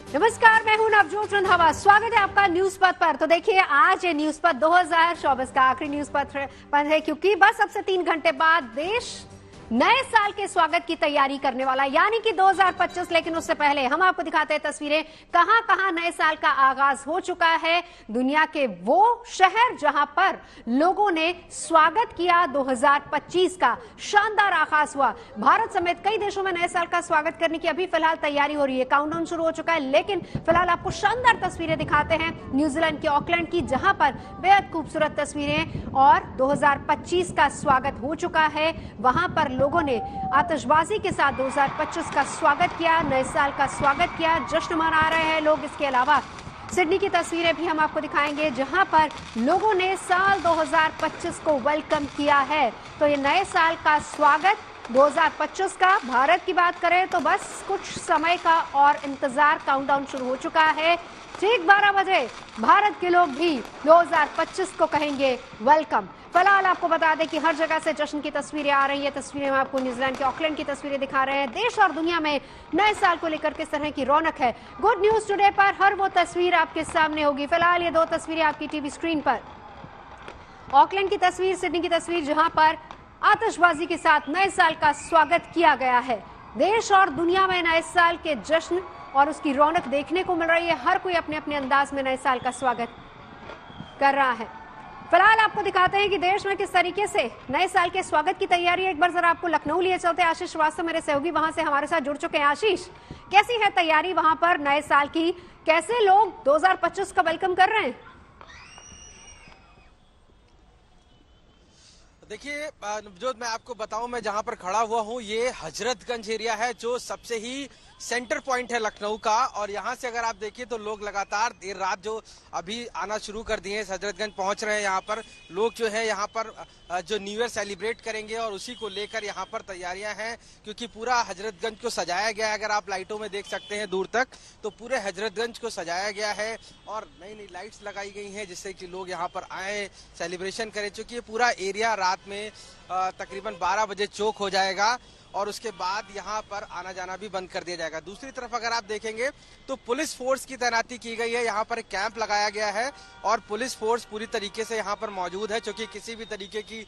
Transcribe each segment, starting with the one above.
नमस्कार, मैं हूं नवजोत रंधावा। स्वागत है आपका न्यूज पथ पर। तो देखिए, आज न्यूज पथ 2024 का आखिरी न्यूज पथ है, क्योंकि बस अब से 3 घंटे बाद देश नए साल के स्वागत की तैयारी करने वाला, यानी कि 2025। लेकिन उससे पहले हम आपको दिखाते हैं तस्वीरें कहां कहां नए साल का आगाज हो चुका है। दुनिया के वो शहर जहां पर लोगों ने स्वागत किया 2025 का। शानदार आगाज हुआ। भारत समेत कई देशों में नए साल का स्वागत करने की अभी फिलहाल तैयारी हो रही है। काउंटडाउन शुरू हो चुका है, लेकिन फिलहाल आपको शानदार तस्वीरें दिखाते हैं न्यूजीलैंड के ऑकलैंड की, जहां पर बेहद खूबसूरत तस्वीरें और 2025 का स्वागत हो चुका है। वहां पर लोगों ने आतिशबाजी के साथ 2025 का स्वागत किया, नए साल का स्वागत किया, जश्न मना रहे हैं लोग। इसके अलावा सिडनी की तस्वीरें भी हम आपको दिखाएंगे, जहां पर लोगों ने साल 2025 को वेलकम किया है। तो ये नए साल का स्वागत 2025 का, भारत की बात करें तो बस कुछ समय का और इंतजार, काउंटडाउन शुरू हो चुका है। ठीक 12 बजे भारत के लोग भी 2025 को कहेंगे वेलकम। फिलहाल आपको बता दें कि हर जगह से जश्न की तस्वीरें आ रही है। तस्वीरें हम आपको न्यूजीलैंड के ऑकलैंड की तस्वीरें दिखा रहे हैं। देश और दुनिया में नए साल को लेकर किस तरह की रौनक है। गुड न्यूज टुडे पर हर वो तस्वीर आपके सामने होगी। फिलहाल ये 2 तस्वीरें आपकी टीवी स्क्रीन पर, ऑकलैंड की तस्वीर, सिडनी की तस्वीर, जहां पर आतिशबाजी के साथ नए साल का स्वागत किया गया है। देश और दुनिया में नए साल के जश्न और उसकी रौनक देखने को मिल रही है। हर कोई अपने अपने अंदाज में नए साल का स्वागत कर रहा है। फिलहाल आपको दिखाते हैं कि देश में किस तरीके से नए साल के स्वागत की तैयारी है। एक बार जरा आपको लखनऊ लिए चलते हैं। आशीष श्रीवास्तव मेरे सहयोगी वहां से हमारे साथ जुड़ चुके हैं। आशीष, कैसी है तैयारी वहां पर नए साल की? कैसे लोग 2025 का वेलकम कर रहे हैं? देखिए, जो मैं आपको बताऊं, मैं जहां पर खड़ा हुआ हूं ये हजरतगंज एरिया है, जो सबसे ही सेंटर पॉइंट है लखनऊ का। और यहां से अगर आप देखिए तो लोग लगातार देर रात जो अभी आना शुरू कर दिए हैं, हजरतगंज पहुंच रहे हैं। यहाँ पर लोग जो है यहाँ पर जो न्यू ईयर सेलिब्रेट करेंगे और उसी को लेकर यहाँ पर तैयारियां हैं, क्योंकि पूरा हजरतगंज को सजाया गया है। अगर आप लाइटों में देख सकते हैं दूर तक, तो पूरे हजरतगंज को सजाया गया है और नई नई लाइट्स लगाई गई हैं, जिससे कि लोग यहाँ पर आए, सेलिब्रेशन करें। चूंकि ये पूरा एरिया रात में तकरीबन 12 बजे चौक हो जाएगा और उसके बाद यहाँ पर आना जाना भी बंद कर दिया जाएगा। दूसरी तरफ अगर आप देखेंगे तो पुलिस फोर्स की तैनाती की गई है। यहाँ पर एक कैंप लगाया गया है और पुलिस फोर्स पूरी तरीके से यहाँ पर मौजूद है, क्योंकि किसी भी तरीके की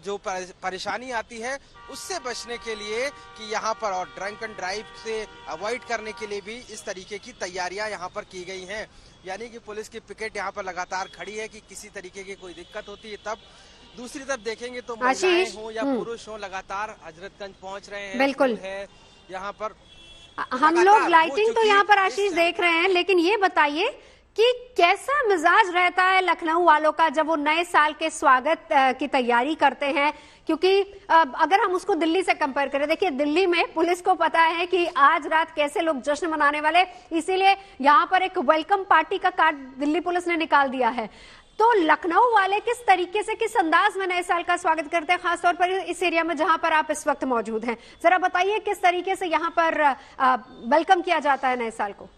जो परेशानी आती है उससे बचने के लिए कि यहाँ पर, और ड्रंक एंड ड्राइव से अवॉइड करने के लिए भी इस तरीके की तैयारियां यहाँ पर की गई हैं। यानी कि पुलिस की पिकेट यहाँ पर लगातार खड़ी है कि किसी तरीके की कोई दिक्कत होती है तब। दूसरी तरफ देखेंगे तो महिलाएं हो या पुरुष हो, लगातार हजरतगंज पहुंच रहे हैं। बिल्कुल है यहाँ पर हम लोग लाइटिंग तो यहाँ पर आशीष देख रहे हैं, लेकिन ये बताइए कि कैसा मिजाज रहता है लखनऊ वालों का जब वो नए साल के स्वागत की तैयारी करते हैं? क्योंकि अगर हम उसको दिल्ली से कंपेयर करें, देखिए दिल्ली में पुलिस को पता है कि आज रात कैसे लोग जश्न मनाने वाले, इसीलिए यहाँ पर एक वेलकम पार्टी का कार्ड दिल्ली पुलिस ने निकाल दिया है। तो लखनऊ वाले किस तरीके से, किस अंदाज में नए साल का स्वागत करते हैं, खासतौर पर इस एरिया में जहां पर आप इस वक्त मौजूद हैं? जरा बताइए किस तरीके से यहां पर वेलकम किया जाता है नए साल को?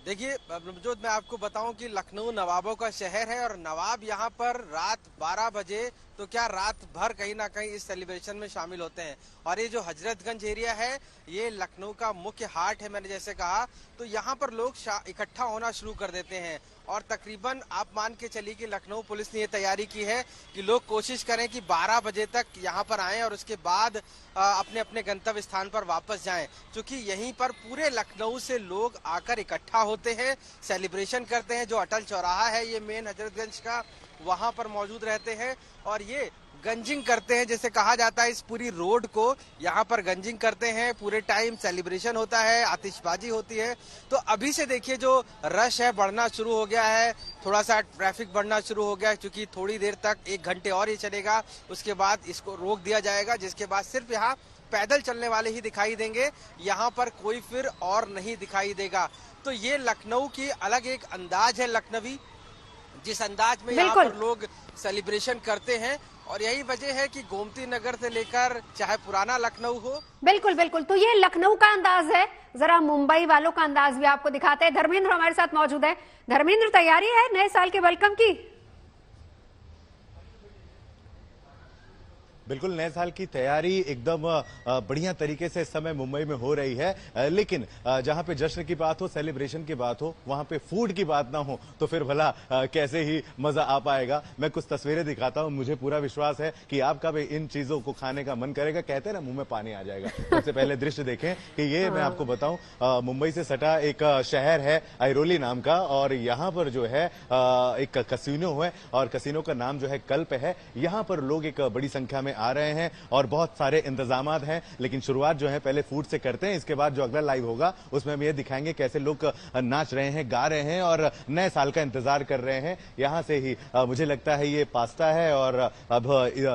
देखिए, जो मैं आपको बताऊं कि लखनऊ नवाबों का शहर है और नवाब यहाँ पर रात 12 बजे तो क्या रात भर कहीं ना कहीं इस सेलिब्रेशन में शामिल होते हैं। और ये जो हजरतगंज एरिया है ये लखनऊ का मुख्य हार्ट है, मैंने जैसे कहा। तो यहाँ पर लोग इकट्ठा होना शुरू कर देते हैं और तकरीबन आप मान के चलिए कि लखनऊ पुलिस ने ये तैयारी की है कि लोग कोशिश करें कि 12 बजे तक यहाँ पर आएं और उसके बाद अपने अपने गंतव्य स्थान पर वापस जाएं, क्योंकि यहीं पर पूरे लखनऊ से लोग आकर इकट्ठा होते हैं, सेलिब्रेशन करते हैं। जो अटल चौराहा है ये मेन हजरतगंज का, वहां पर मौजूद रहते हैं और ये गंजिंग करते हैं, जैसे कहा जाता है। इस पूरी रोड को यहाँ पर गंजिंग करते हैं, पूरे टाइम सेलिब्रेशन होता है, आतिशबाजी होती है। तो अभी से देखिए जो रश है बढ़ना शुरू हो गया है, थोड़ा सा ट्रैफिक बढ़ना शुरू हो गया है, क्योंकि थोड़ी देर तक 1 घंटे और ये चलेगा, उसके बाद इसको रोक दिया जाएगा, जिसके बाद सिर्फ यहाँ पैदल चलने वाले ही दिखाई देंगे। यहाँ पर कोई फिर और नहीं दिखाई देगा। तो ये लखनऊ की अलग एक अंदाज है लखनवी, जिस अंदाज में यहाँ पर लोग सेलिब्रेशन करते हैं। और यही वजह है कि गोमती नगर से लेकर चाहे पुराना लखनऊ हो। बिल्कुल बिल्कुल, तो ये लखनऊ का अंदाज है। जरा मुंबई वालों का अंदाज भी आपको दिखाते हैं। धर्मेंद्र हमारे साथ मौजूद है। धर्मेंद्र, तैयारी है नए साल के वेलकम की? बिल्कुल नए साल की तैयारी एकदम बढ़िया तरीके से इस समय मुंबई में हो रही है, लेकिन जहां पे जश्न की बात हो, सेलिब्रेशन की बात हो, वहां पे फूड की बात ना हो तो फिर भला कैसे ही मजा आ पाएगा। मैं कुछ तस्वीरें दिखाता हूं, मुझे पूरा विश्वास है कि आपका भी इन चीजों को खाने का मन करेगा। कहते हैं ना, मुंह में पानी आ जाएगा। सबसे पहले दृश्य देखें कि ये मैं आपको बताऊं, मुंबई से सटा एक शहर है ऐरोली नाम का, और यहाँ पर जो है एक कसिनो है, और कसिनो का नाम जो है कल्प है। यहाँ पर लोग एक बड़ी संख्या में आ रहे हैं और बहुत सारे इंतजामात हैं, लेकिन शुरुआत जो है पहले फूड से करते हैं। इसके बाद जो अगला लाइव होगा उसमें हम ये दिखाएंगे कैसे लोग नाच रहे हैं, गा रहे हैं और नए साल का इंतजार कर रहे हैं। यहां से ही मुझे लगता है ये पास्ता है, और अब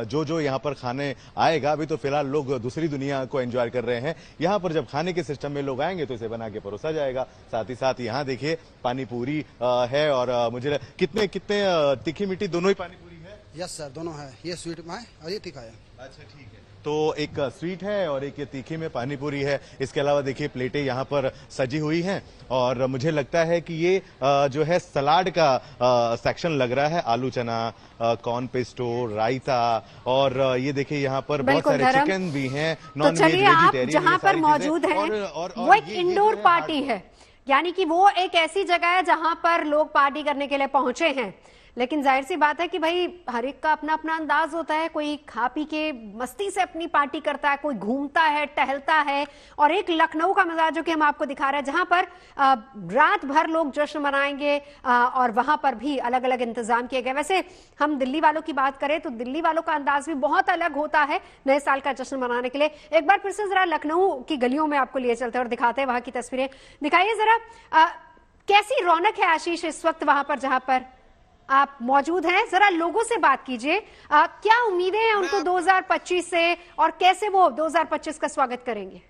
जो यहाँ पर खाने आएगा, अभी तो फिलहाल लोग दूसरी दुनिया को एंजॉय कर रहे हैं। यहाँ पर जब खाने के सिस्टम में लोग आएंगे तो इसे बना के परोसा जाएगा। साथ ही साथ यहाँ देखिए पानी पूरी है, और मुझे कितने तीखी मीठी दोनों ही पानी पूरी है। यस सर, दोनों है। ये स्वीट में है और ये तीखा है। अच्छा, ठीक है। तो एक स्वीट है और एक ये तीखी में पानी पूरी है। इसके अलावा देखिए प्लेटें यहाँ पर सजी हुई हैं, और मुझे लगता है कि ये जो है सलाद का सेक्शन लग रहा है। आलू चना, कॉर्न पेस्टो, रायता, और ये देखिए यहाँ पर बहुत सारे चिकन भी हैं, नॉन वेज, वेजिटेरियन। जहाँ पर मौजूद हैं वो एक इंडोर पार्टी है, यानी कि वो एक ऐसी जगह है जहां पर लोग पार्टी करने के लिए पहुंचे हैं। लेकिन जाहिर सी बात है कि भाई हर एक का अपना अपना अंदाज होता है। कोई खा पी के मस्ती से अपनी पार्टी करता है, कोई घूमता है, टहलता है, और एक लखनऊ का मिजाज जो कि हम आपको दिखा रहे हैं, जहां पर रात भर लोग जश्न मनाएंगे, और वहां पर भी अलग अलग इंतजाम किए गए। वैसे हम दिल्ली वालों की बात करें तो दिल्ली वालों का अंदाज भी बहुत अलग होता है नए साल का जश्न मनाने के लिए। एक बार फिर से जरा लखनऊ की गलियों में आपको लिए चलते हैं और दिखाते हैं वहां की तस्वीरें। दिखाइए जरा, कैसी रौनक है आशीष इस वक्त वहां पर जहां पर आप मौजूद हैं। जरा लोगों से बात कीजिए, क्या उम्मीदें हैं उनको 2025 से, और कैसे वो 2025 का स्वागत करेंगे?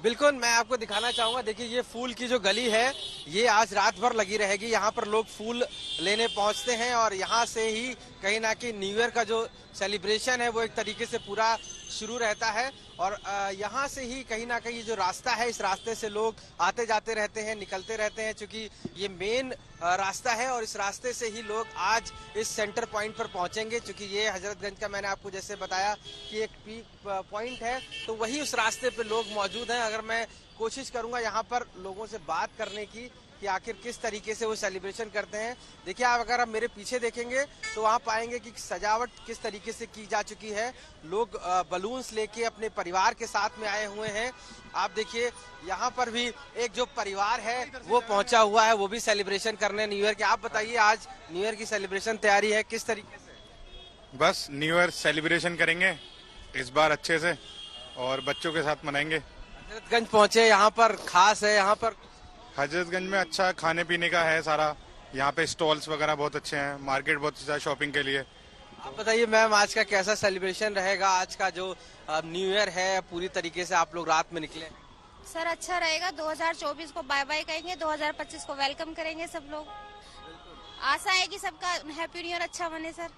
बिल्कुल, मैं आपको दिखाना चाहूंगा। देखिए, ये फूल की जो गली है ये आज रात भर लगी रहेगी। यहाँ पर लोग फूल लेने पहुंचते हैं, और यहाँ से ही कहीं ना कहीं न्यू ईयर का जो सेलिब्रेशन है वो एक तरीके से पूरा शुरू रहता है। और यहाँ से ही कहीं ना कहीं जो रास्ता है, इस रास्ते से लोग आते जाते रहते हैं, निकलते रहते हैं, क्योंकि ये मेन रास्ता है, और इस रास्ते से ही लोग आज इस सेंटर पॉइंट पर पहुंचेंगे। क्योंकि ये हजरतगंज का, मैंने आपको जैसे बताया कि एक पीक पॉइंट है, तो वही उस रास्ते पे लोग मौजूद हैं। अगर मैं कोशिश करूंगा यहाँ पर लोगों से बात करने की कि आखिर किस तरीके से वो सेलिब्रेशन करते हैं। देखिए, आप अगर आप मेरे पीछे देखेंगे तो वहाँ पाएंगे कि सजावट किस तरीके से की जा चुकी है। लोग बलून्स लेके अपने परिवार के साथ में आए हुए हैं। आप देखिए, यहाँ पर भी एक जो परिवार है वो पहुंचा हुआ है, वो भी सेलिब्रेशन करने न्यू ईयर की। आप बताइए, आज न्यू ईयर की सेलिब्रेशन तैयारी है किस तरीके से? बस न्यू ईयर सेलिब्रेशन करेंगे इस बार अच्छे से, और बच्चों के साथ मनाएंगे। हजरतगंज पहुंचे, यहाँ पर खास है, यहाँ पर हजरतगंज में अच्छा खाने पीने का है सारा। यहाँ पे स्टॉल्स वगैरह बहुत अच्छे हैं, मार्केट बहुत अच्छा है शॉपिंग के लिए। आप बताइए मैम, आज का कैसा सेलिब्रेशन रहेगा? आज का जो न्यू ईयर है, पूरी तरीके से आप लोग रात में निकले। सर अच्छा रहेगा। 2024 को बाय बाय कहेंगे, 2025 को वेलकम करेंगे सब लोग। आशा है कि सबका हैप्पी न्यू ईयर अच्छा बने सर।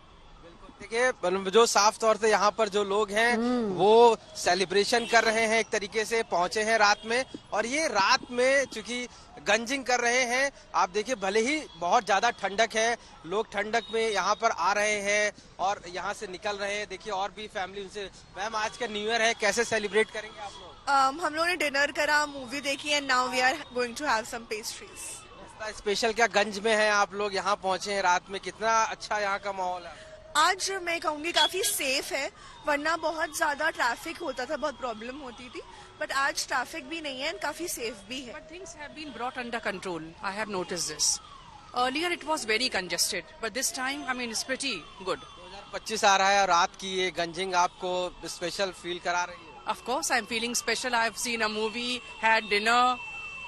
देखिए, जो साफ तौर से यहाँ पर जो लोग हैं वो सेलिब्रेशन कर रहे हैं, एक तरीके से पहुंचे हैं रात में, और ये रात में चूंकि गंजिंग कर रहे हैं। आप देखिए, भले ही बहुत ज्यादा ठंडक है, लोग ठंडक में यहाँ पर आ रहे हैं और यहाँ से निकल रहे हैं। देखिए, और भी फैमिली उनसे, मैम आज का न्यू ईयर है, कैसे सेलिब्रेट करेंगे आप लोग? हम लोगों ने डिनर करा, मूवी देखी, and now we are going to have some pastries. Special क्या गंज में है आप लोग, यहाँ पहुंचे हैं रात में, कितना अच्छा यहाँ का माहौल है? आज मैं कहूँगी काफी सेफ है, वरना बहुत ज्यादा ट्रैफिक होता था, बहुत प्रॉब्लम होती थी, बट आज ट्रैफिक भी नहीं है एंड काफी सेफ भी है। But things have been brought under control. I have noticed this. Earlier it was very congested, but this time, I mean, it's pretty good. 2025 आ रहा है और रात की ये गंजिंग आपको स्पेशल फील करा रही है? Of course, I'm feeling special. I've seen a movie, had dinner.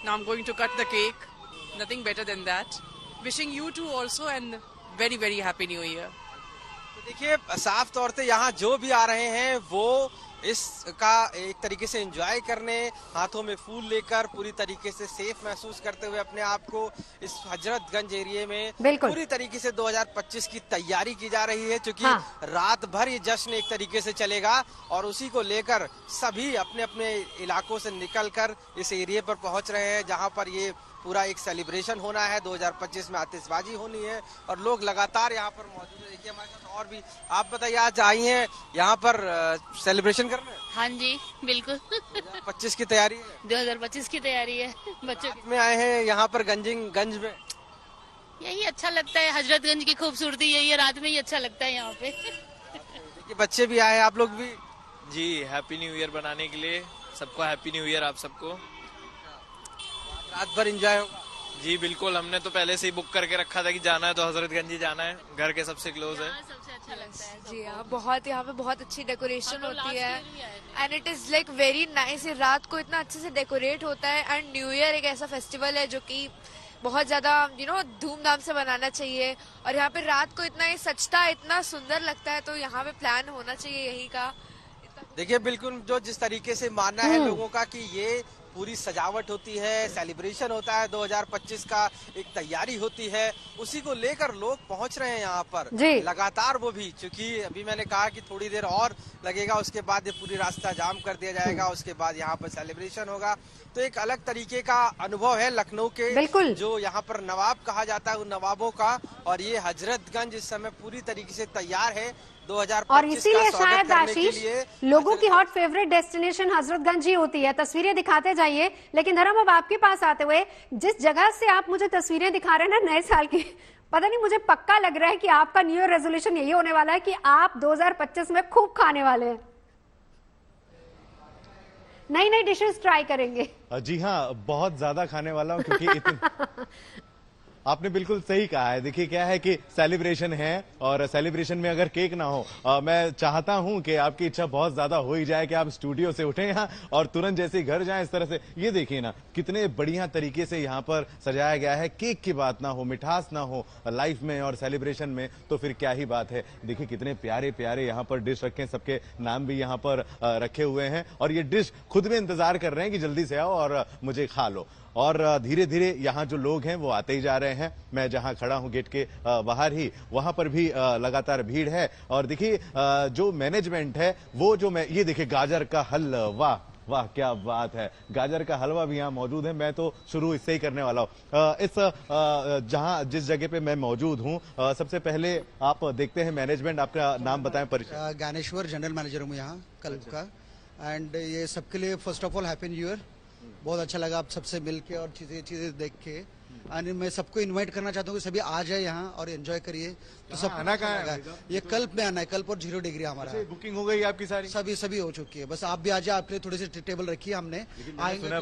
Now I'm going to cut the cake. Nothing better than that. Wishing you too also, and very, very happy New Year. देखिए, साफ तौर से यहाँ जो भी आ रहे हैं वो इसका एक तरीके से एंजॉय करने, हाथों में फूल लेकर, पूरी तरीके से सेफ महसूस करते हुए अपने आप को इस हजरतगंज एरिया में पूरी तरीके से 2025 की तैयारी की जा रही है। क्योंकि रात भर ये जश्न एक तरीके से चलेगा, और उसी को लेकर सभी अपने अपने इलाकों से निकलकर इस एरिया पर पहुंच रहे हैं, जहां पर ये पूरा एक सेलिब्रेशन होना है। 2025 में आतिशबाजी होनी है और लोग लगातार यहाँ पर मौजूद है। देखिए हमारे साथ और भी, आप बताइए आज आई हैं यहाँ पर सेलिब्रेशन करने? हाँ जी बिल्कुल। 2025 की तैयारी है? 2025 की तैयारी है बच्चों की। में आए हैं यहाँ पर गंज में, यही अच्छा लगता है, हजरतगंज की खूबसूरती यही है, रात में ही अच्छा लगता है यहाँ पे। देखिए बच्चे भी आए हैं, आप लोग भी? जी, हैप्पी न्यू ईयर बनाने के लिए सबको हैप्पी न्यू ईयर। आप सबको रात भर एंजॉय होगा? जी बिल्कुल, हमने तो पहले से ही बुक करके रखा था कि जाना है तो हजरतगंज ही जाना है, घर के सबसे क्लोज है। सबसे अच्छा लगता है जी हाँ, बहुत यहाँ पे बहुत अच्छी डेकोरेशन होती है and it is like very nice. रात को इतना अच्छे से डेकोरेट होता है एंड न्यू ईयर एक ऐसा फेस्टिवल है जो कि बहुत ज्यादा धूमधाम से मनाना चाहिए और यहाँ पे रात को इतना सजता इतना सुंदर लगता है, तो यहाँ पे प्लान होना चाहिए यही का। देखिए बिल्कुल जो जिस तरीके से मानना है लोगों का कि ये पूरी सजावट होती है, सेलिब्रेशन होता है, 2025 का एक तैयारी होती है, उसी को लेकर लोग पहुंच रहे हैं यहाँ पर लगातार। वो भी क्योंकि अभी मैंने कहा कि थोड़ी देर और लगेगा, उसके बाद ये पूरी रास्ता जाम कर दिया जाएगा, उसके बाद यहाँ पर सेलिब्रेशन होगा। तो एक अलग तरीके का अनुभव है लखनऊ के जो यहाँ पर नवाब कहा जाता है उन नवाबों का। और ये हजरतगंज इस समय पूरी तरीके से तैयार है 2025 और इसीलिए शायद आशीष लोगों की हॉट फेवरेट डेस्टिनेशन हजरतगंज ही होती है। तस्वीरें दिखाते जाइए, लेकिन धर्म अब आपके पास आते हुए, जिस जगह से आप मुझे तस्वीरें दिखा रहे हैं ना नए साल की, पता नहीं मुझे पक्का लग रहा है कि आपका न्यू ईयर रेजोल्यूशन यही होने वाला है कि आप 2025 में खूब खाने वाले हैं, नई नई डिशेस ट्राई करेंगे। जी हाँ, बहुत ज्यादा खाने वाला हूं क्योंकि आपने बिल्कुल सही कहा है। देखिए क्या है कि सेलिब्रेशन है और सेलिब्रेशन में अगर केक ना हो, मैं चाहता हूं कि आपकी इच्छा बहुत ज्यादा हो ही जाए कि आप स्टूडियो से उठें यहाँ और तुरंत जैसे ही घर जाएं। इस तरह से ये देखिए ना कितने बढ़िया तरीके से यहाँ पर सजाया गया है। केक की बात ना हो, मिठास ना हो लाइफ में और सेलिब्रेशन में, तो फिर क्या ही बात है। देखिए कितने प्यारे प्यारे यहाँ पर डिश रखे, सबके नाम भी यहाँ पर रखे हुए हैं और ये डिश खुद में इंतजार कर रहे हैं कि जल्दी से आओ और मुझे खा लो। और धीरे धीरे यहाँ जो लोग हैं वो आते ही जा रहे हैं। मैं जहाँ खड़ा हूँ गेट के बाहर ही, वहां पर भी लगातार भीड़ है। और देखिए जो मैनेजमेंट है वो ये देखिए गाजर का हलवा, वाह क्या बात है, गाजर का हलवा भी यहाँ मौजूद है। मैं तो शुरू इससे ही करने वाला हूँ। जिस जगह पे मैं मौजूद हूँ, सबसे पहले आप देखते हैं मैनेजमेंट, आपका नाम बताएं, परिचय। ज्ञानेश्वर, जनरल मैनेजर हूँ यहाँ कल का। एंड ये सबके लिए first of all happy new year. बहुत अच्छा लगा आप सबसे मिलके और चीजें देख के। एंड मैं सबको इनवाइट करना चाहता हूँ कि सभी आ जाए यहाँ और एंजॉय करिए। तो सब आना कहाँ है? ये कल्प में आना है, कल्प और 0 डिग्री हमारा। बुकिंग हो गई आपकी सारी? सभी हो चुकी है, बस आप भी आ जाए। आपके लिए थोड़ी सी टेबल रखी है हमने। सुना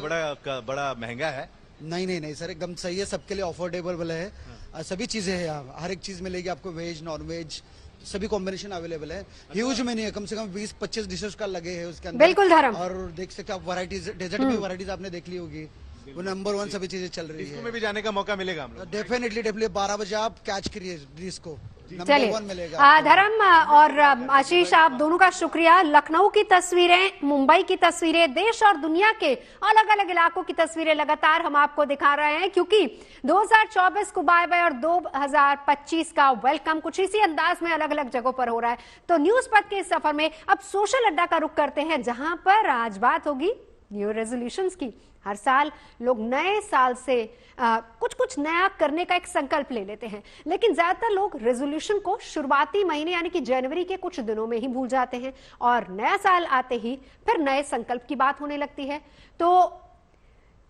बड़ा महंगा है? नहीं सर, एकदम सही है, सबके लिए अफोर्डेबल है। सभी चीजें हैं यहाँ, हर एक चीज मिलेगी आपको, वेज नॉन वेज सभी कॉम्बिनेशन अवेलेबल है। ह्यूज मेन्यू है, कम से कम 20-25 डिशेस का लगे हैं उसके अंदर। बिल्कुल धर्म। और देख सकते हैं आप वैरायटीज, डेजर्ट में वैरायटीज आपने देख ली होगी, वो नंबर 1 सभी चीजें चल रही है। इसमें भी जाने का मौका मिलेगा हम लोग? डेफिनेटली 12 बजे आप कैच करिए इसको, चलिए धर्म और आशीष, आप दोनों का शुक्रिया। लखनऊ की तस्वीरें, मुंबई की तस्वीरें, देश और दुनिया के अलग अलग इलाकों की तस्वीरें लगातार हम आपको दिखा रहे हैं, क्योंकि 2024 को बाय बाय और 2025 का वेलकम कुछ इसी अंदाज में अलग अलग जगहों पर हो रहा है। तो न्यूज पथ के इस सफर में अब सोशल अड्डा का रुख करते हैं, जहां पर आज बात होगी न्यू रेजोल्यूशंस की। हर साल लोग नए साल से कुछ नया करने का एक संकल्प ले लेते हैं, लेकिन ज्यादातर लोग रेजोल्यूशन को शुरुआती महीने यानी कि जनवरी के कुछ दिनों में ही भूल जाते हैं और नया साल आते ही फिर नए संकल्प की बात होने लगती है। तो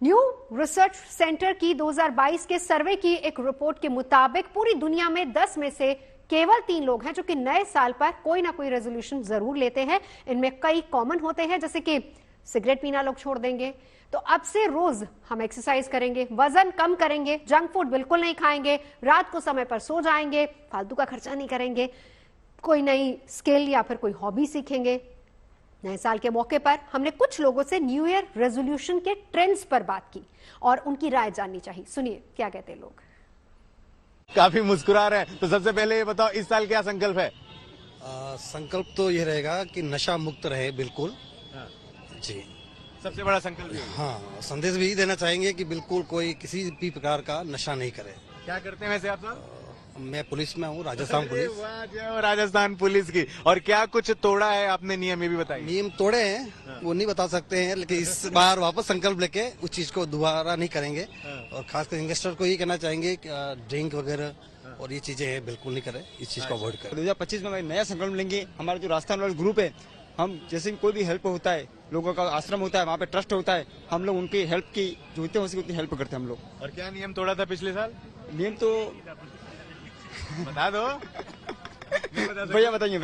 न्यू रिसर्च सेंटर की 2022 के सर्वे की एक रिपोर्ट के मुताबिक पूरी दुनिया में 10 में से केवल 3 लोग हैं जो कि नए साल पर कोई ना कोई रेजोल्यूशन जरूर लेते हैं। इनमें कई कॉमन होते हैं, जैसे कि सिगरेट पीना लोग छोड़ देंगे, तो अब से रोज हम एक्सरसाइज करेंगे, वजन कम करेंगे, जंक फूड बिल्कुल नहीं खाएंगे, रात को समय पर सो जाएंगे, फालतू का खर्चा नहीं करेंगे, कोई नई स्किल या फिर कोई हॉबी सीखेंगे। नए साल के मौके पर हमने कुछ लोगों से न्यू ईयर रेजोल्यूशन के ट्रेंड्स पर बात की और उनकी राय जाननी चाहिए। सुनिए क्या कहते हैं लोग। काफी मुस्कुरा रहे हैं, तो सबसे पहले ये बताओ इस साल क्या संकल्प है? संकल्प तो ये रहेगा कि नशा मुक्त रहे, बिल्कुल जी, सबसे बड़ा संकल्प है। हाँ, संदेश भी देना चाहेंगे कि बिल्कुल कोई किसी भी प्रकार का नशा नहीं करे। क्या करते हैं वैसे आप? मैं पुलिस में हूँ, राजस्थान पुलिस। वाह, जय हो राजस्थान पुलिस की। और क्या कुछ तोड़ा है आपने नियम, ये भी बताइए। नियम तोड़े हैं वो नहीं बता सकते हैं, लेकिन इस बार वापस संकल्प लेके उस चीज को दोबारा नहीं करेंगे। और खासकर इन्वेस्टर को ये कहना चाहेंगे ड्रिंक वगैरह और ये चीजें हैं बिल्कुल नहीं करें, इस चीज को अवॉइड करें। 2025 में नया संकल्प लेंगे। हमारा जो राजस्थान वाला ग्रुप है, हम जैसे भी कोई भी हेल्प होता है, लोगों का आश्रम होता है, वहाँ पे ट्रस्ट होता है, हम लोग उनकी हेल्प की जो जितने हो सके उतनी हेल्प करते हैं हम लोग। और क्या नियम तोड़ा था पिछले साल? नियम तो बता दो। भैया बताइए।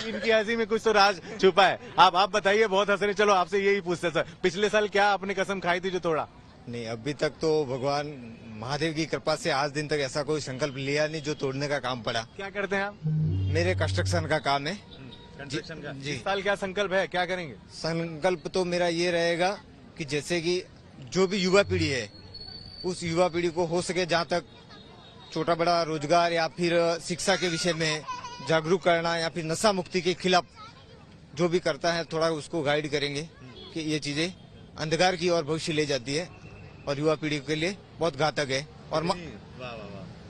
इनकी हंसी में कुछ तो राज छुपा है। आप बताइए, बहुत हंस रहे। चलो आपसे यही पूछते सर, पिछले साल क्या आपने कसम खाई थी जो तोड़ा? नहीं, अभी तक तो भगवान महादेव की कृपा से आज दिन तक ऐसा कोई संकल्प लिया नहीं जो तोड़ने का काम पड़ा। क्या करते हैं आप? मेरे कंस्ट्रक्शन का काम है। कंस्ट्रक्शन का? जी। इस साल क्या संकल्प है, क्या करेंगे? संकल्प तो मेरा ये रहेगा कि जैसे कि जो भी युवा पीढ़ी है, उस युवा पीढ़ी को हो सके जहाँ तक छोटा बड़ा रोजगार या फिर शिक्षा के विषय में जागरूक करना, या फिर नशा मुक्ति के खिलाफ जो भी करता है थोड़ा उसको गाइड करेंगे कि ये चीजें अंधकार की ओर भविष्य ले जाती है और युवा पीढ़ी के लिए बहुत घातक है। और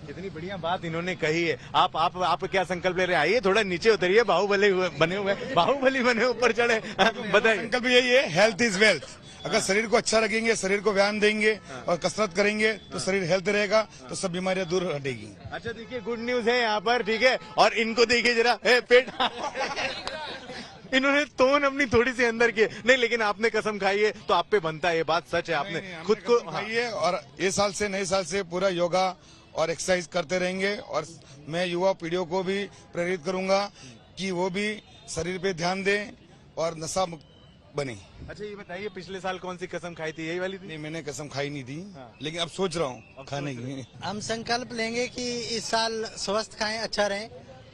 कितनी बढ़िया बात इन्होंने कही है। आप क्या संकल्प ले रहे हैं? आइए थोड़ा नीचे उतरिए, बाहुबली बने हुए, बाहुबली बने ऊपर चढ़े। बताइए। संकल्प यही है, हेल्थ इज वेल्थ। अगर शरीर को अच्छा रखेंगे, शरीर को व्यायाम देंगे और कसरत करेंगे तो शरीर हेल्थ रहेगा, तो सब बीमारियां दूर हटेगी। अच्छा देखिए, गुड न्यूज है यहाँ पर, ठीक है। और इनको देखिए जरा, पेट इन्होंने टोन अपनी थोड़ी सी अंदर की नहीं, लेकिन आपने कसम खाई है तो आप पे बनता है, ये बात सच है। आपने खुद को खाई है और ये साल से नए साल से पूरा योगा और एक्सरसाइज करते रहेंगे। और मैं युवा पीढ़ियों को भी प्रेरित करूंगा कि वो भी शरीर पे ध्यान दें और नशा मुक्त बने। अच्छा ये बताइए, पिछले साल कौन सी कसम खाई थी? यही वाली थी? नहीं, मैंने कसम खाई नहीं थी। लेकिन अब सोच रहा हूँ खाने की। हम संकल्प लेंगे कि इस साल स्वस्थ खाएं, अच्छा रहें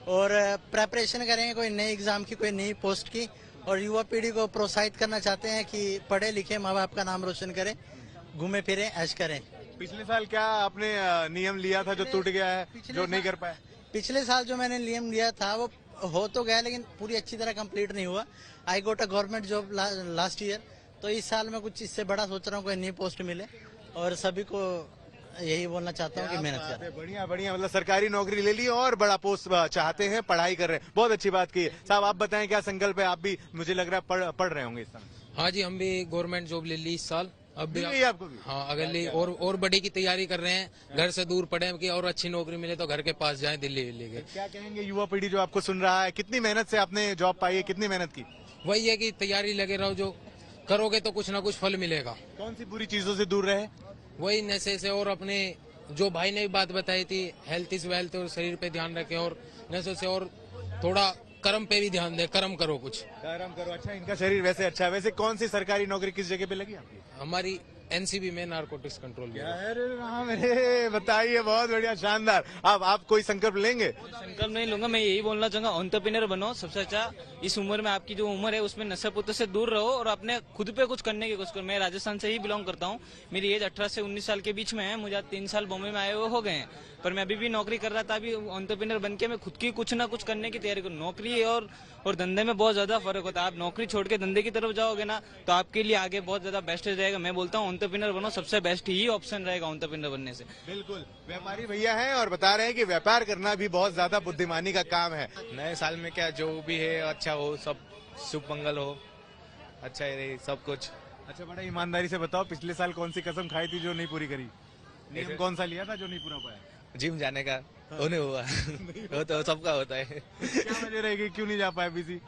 और प्रेपरेशन करेंगे कोई नए एग्जाम की, कोई नई पोस्ट की। और युवा पीढ़ी को प्रोत्साहित करना चाहते हैं कि पढ़े लिखे, माँ बाप का नाम रोशन करें, घूमे फिरें, ऐश करें। पिछले साल क्या आपने नियम लिया था जो टूट गया है, जो नहीं कर पाए? पिछले साल जो मैंने नियम लिया था वो हो तो गया, लेकिन पूरी अच्छी तरह कंप्लीट नहीं हुआ। I got a government job last year, तो इस साल में कुछ इससे बड़ा सोच रहा हूँ, कोई नई पोस्ट मिले। और सभी को यही बोलना चाहता हूँ कि मेहनत करें। बढ़िया, मतलब सरकारी नौकरी ले ली और बड़ा पोस्ट चाहते हैं, पढ़ाई कर रहे हैं, बहुत अच्छी बात की है। साहब आप बताएं क्या संकल्प है? आप भी मुझे लग रहा है पढ़ रहे होंगे इस समय। हाँ जी, हम भी गवर्नमेंट जॉब ले ली इस साल। अब भी आपको भी? हाँ, अगली और बड़ी की तैयारी कर रहे हैं। घर से दूर पढ़े कि और अच्छी नौकरी मिले तो घर के पास जाएं, दिल्ली लेके। क्या कहेंगे युवा पीढ़ी जो आपको सुन रहा है, कितनी मेहनत से आपने जॉब पाई है, कितनी मेहनत की? वही है कि तैयारी लगे रहो, जो करोगे तो कुछ ना कुछ फल मिलेगा। कौन सी बुरी चीजों से दूर रहे? वही नशे से, और अपने जो भाई ने भी बात बताई थी, हेल्थ इज वेल्थ, और शरीर पे ध्यान रखें और नशे से, और थोड़ा कर्म पे भी ध्यान दे, कर्म करो, कुछ कर्म करो। अच्छा, इनका शरीर वैसे अच्छा है। वैसे कौन सी सरकारी नौकरी किस जगह पे लगी आपकी? हमारी एनसीबी में, नारकोटिक्स कंट्रोल में। अरे राम रे, बताइए, बहुत बढ़िया, शानदार। अब आप कोई संकल्प लेंगे? संकल्प नहीं लूंगा, मैं यही बोलना चाहूंगा, एंटरप्रेन्योर बनो सबसे अच्छा। इस उम्र में, आपकी जो उम्र है उसमें नशा पुत्र से दूर रहो और अपने खुद पे कुछ करने की कोशिश करो। मैं राजस्थान से ही बिलोंग करता हूँ, मेरी एज 18 से 19 साल के बीच में है। मुझे 3 साल बॉम्बे में आए हुए हो गए हैं, पर मैं अभी भी नौकरी कर रहा था। अभी एंटरप्रेन्योर बन के मैं खुद की कुछ ना कुछ करने की तैयारी करूँ। नौकरी और धंधे में बहुत ज्यादा फर्क होता है। आप नौकरी छोड़ के धंधे की तरफ जाओगे ना, तो आपके लिए आगे बहुत ज्यादा बेस्ट रहेगा। मैं बोलता हूँ एंटरप्रेन्योर बनो, सबसे बेस्ट ही ऑप्शन रहेगा एंटरप्रेन्योर बनने से। बिल्कुल, व्यापारी भैया हैं और बता रहे हैं कि व्यापार करना भी बहुत ज्यादा बुद्धिमानी का काम है। नए साल में क्या जो भी है अच्छा हो, सब शुभ मंगल हो, अच्छा ही रहे सब कुछ। अच्छा, बड़ा ईमानदारी से बताओ, पिछले साल कौन सी कसम खाई थी जो नहीं पूरी करी? नियम कौन सा लिया था जो नहीं पूरा पाया? जिम जाने का वो नहीं हुआ। वो तो सबका होता है। क्या वजह रहेगी, क्यों नहीं जा पाए बिजी?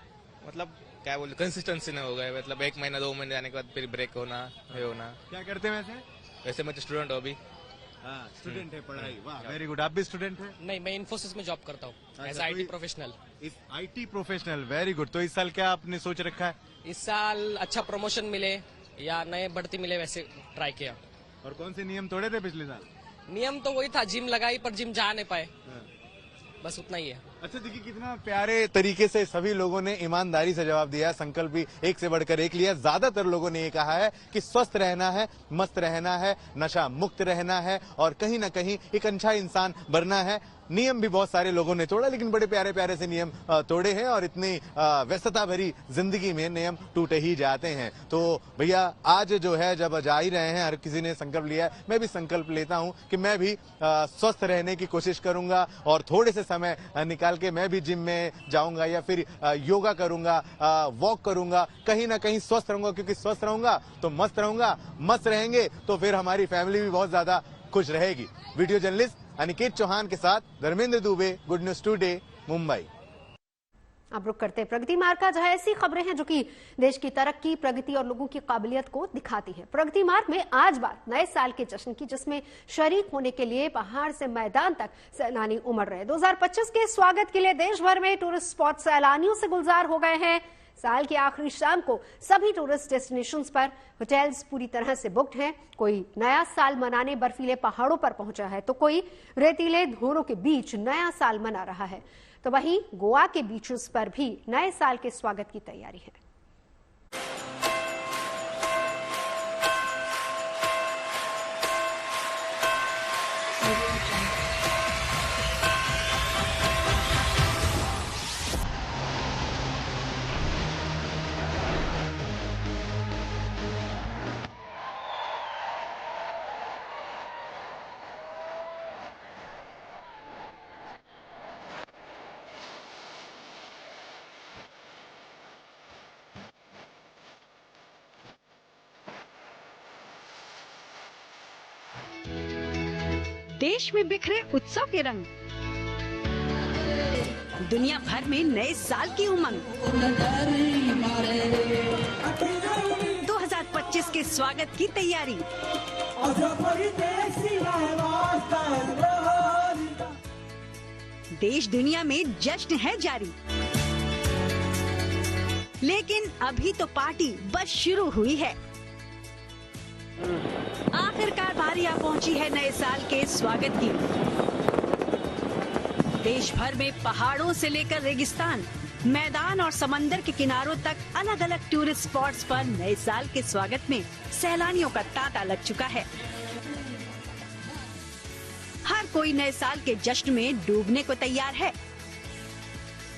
मतलब क्या बोले, कंसिस्टेंसी नहीं हो गया। मतलब 1 महीना 2 महीने जाने के बाद फिर ब्रेक होना, ये होना। क्या करते हैं वैसे मैं तो स्टूडेंट हूँ अभी। हाँ, स्टूडेंट है, पढ़ाई। वाह, वेरी गुड। आप भी स्टूडेंट हैं? नहीं, मैं इन्फोसिस में जॉब करता हूँ as IT professional. IT professional, very good. तो इस साल क्या आपने सोच रखा है? इस साल अच्छा प्रमोशन मिले या नए बढ़ती मिले, वैसे ट्राई किया। और कौन से नियम तोड़े थे पिछले साल? नियम तो वही था, जिम लगाई पर जिम जा नहीं पाए, बस उतना ही है। अच्छा देखिए, कितना प्यारे तरीके से सभी लोगों ने ईमानदारी से जवाब दिया। संकल्प भी एक से बढ़कर एक लिया। ज्यादातर लोगों ने ये कहा है कि स्वस्थ रहना है, मस्त रहना है, नशा मुक्त रहना है और कहीं ना कहीं एक अच्छा इंसान बनना है। नियम भी बहुत सारे लोगों ने तोड़ा, लेकिन बड़े प्यारे प्यारे से नियम तोड़े हैं और इतनी व्यस्तता भरी जिंदगी में नियम टूटे ही जाते हैं। तो भैया आज जो है जब जा ही रहे हैं, हर किसी ने संकल्प लिया है, मैं भी संकल्प लेता हूं कि मैं भी स्वस्थ रहने की कोशिश करूंगा और थोड़े से समय निकाल के मैं भी जिम में जाऊंगा या फिर योगा करूंगा, वॉक करूंगा, कहीं ना कहीं स्वस्थ रहूंगा, क्योंकि स्वस्थ रहूंगा तो मस्त रहूंगा, मस्त रहेंगे तो फिर हमारी फैमिली भी बहुत ज्यादा खुश रहेगी। वीडियो जर्नलिस्ट अनिकेत चौहान के साथ Dharmendra Dubey, good news today, Mumbai. अब रुक करते प्रगति मार्ग का, जहां ऐसी खबरें हैं जो कि देश की तरक्की, प्रगति और लोगों की काबिलियत को दिखाती है। प्रगति मार्ग में आज बात नए साल के जश्न की, जिसमें शरीक होने के लिए पहाड़ से मैदान तक सैलानी उमड़ रहे। 2025 के स्वागत के लिए देश भर में टूरिस्ट स्पॉट सैलानियों से गुलजार हो गए हैं। साल की आखिरी शाम को सभी टूरिस्ट डेस्टिनेशंस पर होटल्स पूरी तरह से बुक्ड हैं। कोई नया साल मनाने बर्फीले पहाड़ों पर पहुंचा है तो कोई रेतीले धोरों के बीच नया साल मना रहा है। तो वहीं गोवा के बीचेस पर भी नए साल के स्वागत की तैयारी है। देश में बिखरे उत्सव के रंग, दुनिया भर में नए साल की उमंग। 2025 के स्वागत की तैयारी। देश दुनिया में जश्न है जारी, लेकिन अभी तो पार्टी बस शुरू हुई है। आखिरकार बारी आ पहुंची है नए साल के स्वागत की। देश भर में पहाड़ों से लेकर रेगिस्तान, मैदान और समंदर के किनारों तक अलग अलग टूरिस्ट स्पॉट्स पर नए साल के स्वागत में सैलानियों का तांता लग चुका है। हर कोई नए साल के जश्न में डूबने को तैयार है।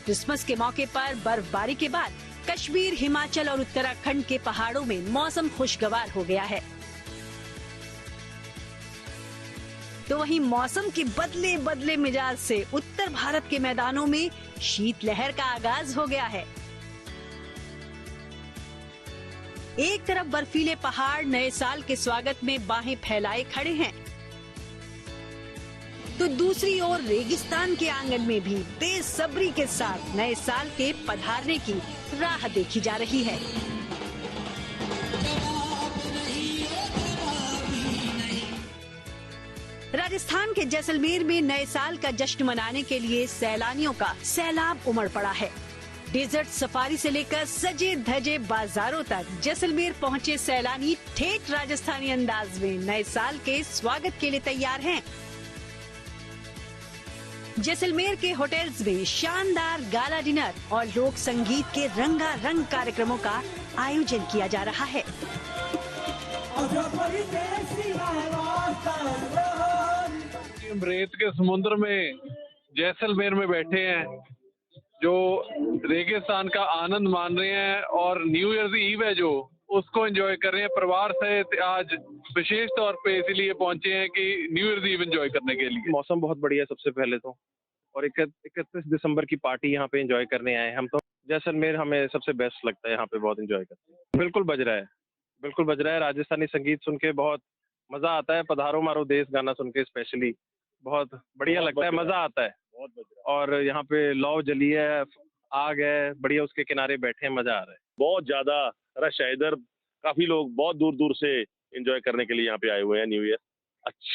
क्रिसमस के मौके पर बर्फबारी के बाद कश्मीर, हिमाचल और उत्तराखंड के पहाड़ों में मौसम खुशगवार हो गया है। तो वहीं मौसम के बदले बदले मिजाज से उत्तर भारत के मैदानों में शीतलहर का आगाज हो गया है। एक तरफ बर्फीले पहाड़ नए साल के स्वागत में बाहें फैलाए खड़े हैं, तो दूसरी ओर रेगिस्तान के आंगन में भी बेसब्री के साथ नए साल के पधारने की राह देखी जा रही है। राजस्थान के जैसलमेर में नए साल का जश्न मनाने के लिए सैलानियों का सैलाब उमड़ पड़ा है। डेजर्ट सफारी से लेकर सजे धजे बाजारों तक जैसलमेर पहुंचे सैलानी ठेठ राजस्थानी अंदाज में नए साल के स्वागत के लिए तैयार हैं। जैसलमेर के होटल्स में शानदार गाला डिनर और लोक संगीत के रंगारंग कार्यक्रमों का आयोजन किया जा रहा है। रेत के समुद्र में जैसलमेर में बैठे हैं, जो रेगिस्तान का आनंद मान रहे हैं और न्यू ईयर ईव है जो उसको एंजॉय कर रहे हैं परिवार सहित। आज विशेष तौर पे इसीलिए पहुंचे हैं कि न्यू ईयर ईव एंजॉय करने के लिए। मौसम बहुत बढ़िया है सबसे पहले तो, और 31 दिसंबर की पार्टी यहाँ पे एंजॉय करने आए हैं हम। तो जैसलमेर हमें सबसे बेस्ट लगता है, यहाँ पे बहुत एंजॉय करते हैं। बिल्कुल बज रहा है, बिल्कुल बज रहा है। राजस्थानी संगीत सुन के बहुत मजा आता है। पधारो मारो देश गाना सुन के स्पेशली बहुत बढ़िया लगता है, मजा आता है। और यहाँ पे लौ जली है, आग है, बढ़िया उसके किनारे बैठे हैं, मजा आ रहा है। बहुत ज्यादा रश है इधर, काफी लोग बहुत दूर दूर से एंजॉय करने के लिए यहाँ पे आए हुए हैं न्यू ईयर।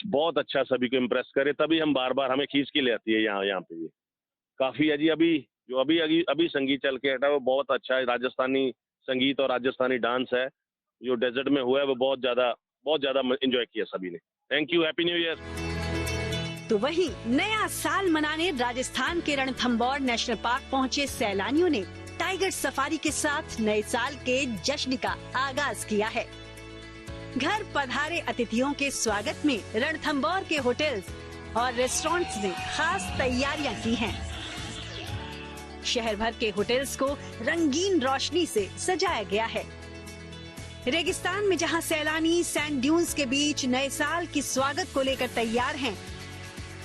बहुत अच्छा, सभी को इम्प्रेस करे तभी हम बार बार हमें खींच के ले आती है यहाँ पे। ये काफी है जी। अभी संगीत चल के हटा वो बहुत अच्छा है। राजस्थानी संगीत और राजस्थानी डांस है जो डेजर्ट में हुआ है, वो बहुत ज्यादा एंजॉय किया सभी ने। Thank you, happy new year. तो वहीं नया साल मनाने राजस्थान के रणथंभौर नेशनल पार्क पहुंचे सैलानियों ने टाइगर सफारी के साथ नए साल के जश्न का आगाज किया है। घर पधारे अतिथियों के स्वागत में रणथंभौर के होटल्स और रेस्टोरेंट्स ने खास तैयारियां की हैं। शहर भर के होटल्स को रंगीन रोशनी से सजाया गया है। रेगिस्तान में जहां सैलानी सैंड ड्यून्स के बीच नए साल की स्वागत को लेकर तैयार हैं,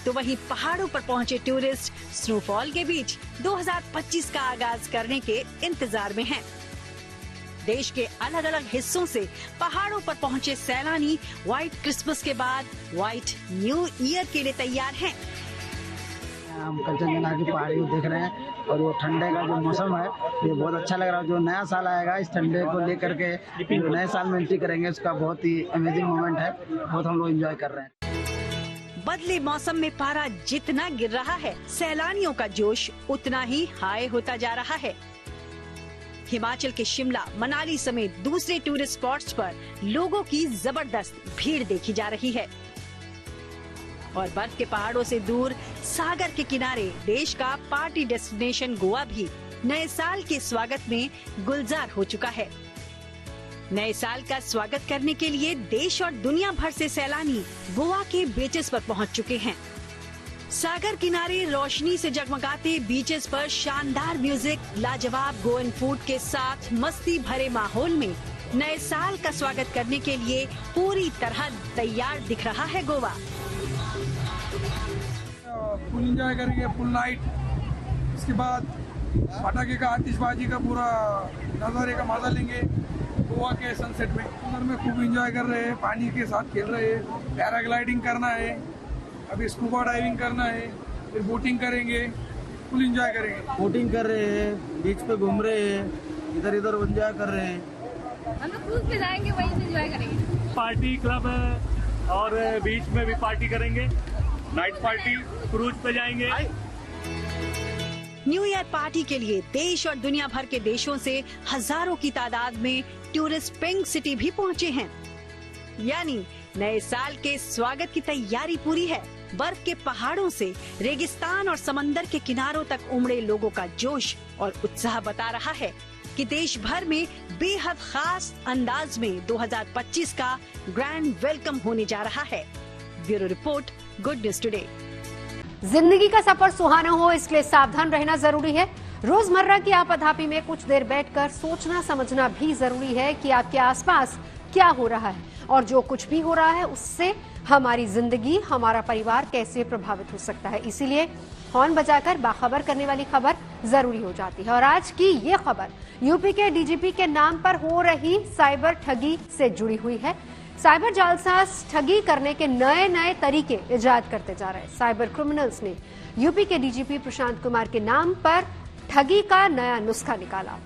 तो वहीं पहाड़ों पर पहुंचे टूरिस्ट स्नोफॉल के बीच 2025 का आगाज करने के इंतजार में हैं। देश के अलग अलग हिस्सों से पहाड़ों पर पहुंचे सैलानी व्हाइट क्रिसमस के बाद व्हाइट न्यू ईयर के लिए तैयार हैं। हम कंचनजंगा की पहाड़ी को देख रहे हैं और वो ठंडे का जो मौसम है ये बहुत अच्छा लग रहा है। जो नया साल आएगा इस ठंडे को लेकर के जो नए साल में एंट्री करेंगे उसका बहुत ही अमेजिंग मोमेंट है। बहुत हम लोग एंजॉय कर रहे हैं। बदले मौसम में पारा जितना गिर रहा है, सैलानियों का जोश उतना ही हाई होता जा रहा है। हिमाचल के शिमला, मनाली समेत दूसरे टूरिस्ट स्पॉट्स पर लोगों की जबरदस्त भीड़ देखी जा रही है और बर्फ के पहाड़ों से दूर सागर के किनारे देश का पार्टी डेस्टिनेशन गोवा भी नए साल के स्वागत में गुलजार हो चुका है। नए साल का स्वागत करने के लिए देश और दुनिया भर से सैलानी गोवा के बीचेस पर पहुंच चुके हैं। सागर किनारे रोशनी से जगमगाते बीचेस पर शानदार म्यूजिक, लाजवाब गोवन फूड के साथ मस्ती भरे माहौल में नए साल का स्वागत करने के लिए पूरी तरह तैयार दिख रहा है गोवा। फुल एंजॉय करेंगे, फुल नाइट। इसके बाद पटाखे का आतिशबाजी का पूरा नज़ारे का मजा लेंगे गोवा के सनसेट में। उधर में खूब एंजॉय कर रहे हैं, पानी के साथ खेल रहे हैं, पैराग्लाइडिंग करना है, अभी स्कूबा डाइविंग करना है, फिर बोटिंग करेंगे, फुल एंजॉय करेंगे। बोटिंग कर रहे हैं, बीच पे घूम रहे हैं, इधर इधर एंजॉय कर रहे हैं। हम लोग क्रूज पे जाएंगे, वहीं से एंजॉय करेंगे। पार्टी क्लब है और बीच में भी पार्टी करेंगे, नाइट पार्टी, क्रूज पे जाएंगे। न्यू ईयर पार्टी के लिए देश और दुनिया भर के देशों से हजारों की तादाद में टूरिस्ट पिंक सिटी भी पहुंचे हैं। यानी नए साल के स्वागत की तैयारी पूरी है। बर्फ के पहाड़ों से रेगिस्तान और समंदर के किनारों तक उमड़े लोगों का जोश और उत्साह बता रहा है कि देश भर में बेहद खास अंदाज में 2025 का ग्रैंड वेलकम होने जा रहा है। Bureau report, good news today. जिंदगी का सफर सुहाना हो, इसलिए सावधान रहना जरूरी है। रोजमर्रा की आपाधापी में कुछ देर बैठकर सोचना समझना भी जरूरी है कि आपके आसपास क्या हो रहा है और जो कुछ भी हो रहा है उससे हमारी जिंदगी, हमारा परिवार कैसे प्रभावित हो सकता है। इसीलिए हॉर्न बजाकर बाखबर करने वाली खबर जरूरी हो जाती है। और आज की ये खबर यूपी के डीजीपी के नाम पर हो रही साइबर ठगी से जुड़ी हुई है। साइबर जालसाज ठगी करने के नए नए तरीके इजाद करते जा रहे हैं। साइबर क्रिमिनल्स ने यूपी के डीजीपी प्रशांत कुमार के नाम पर ठगी का नया नुस्खा निकाला।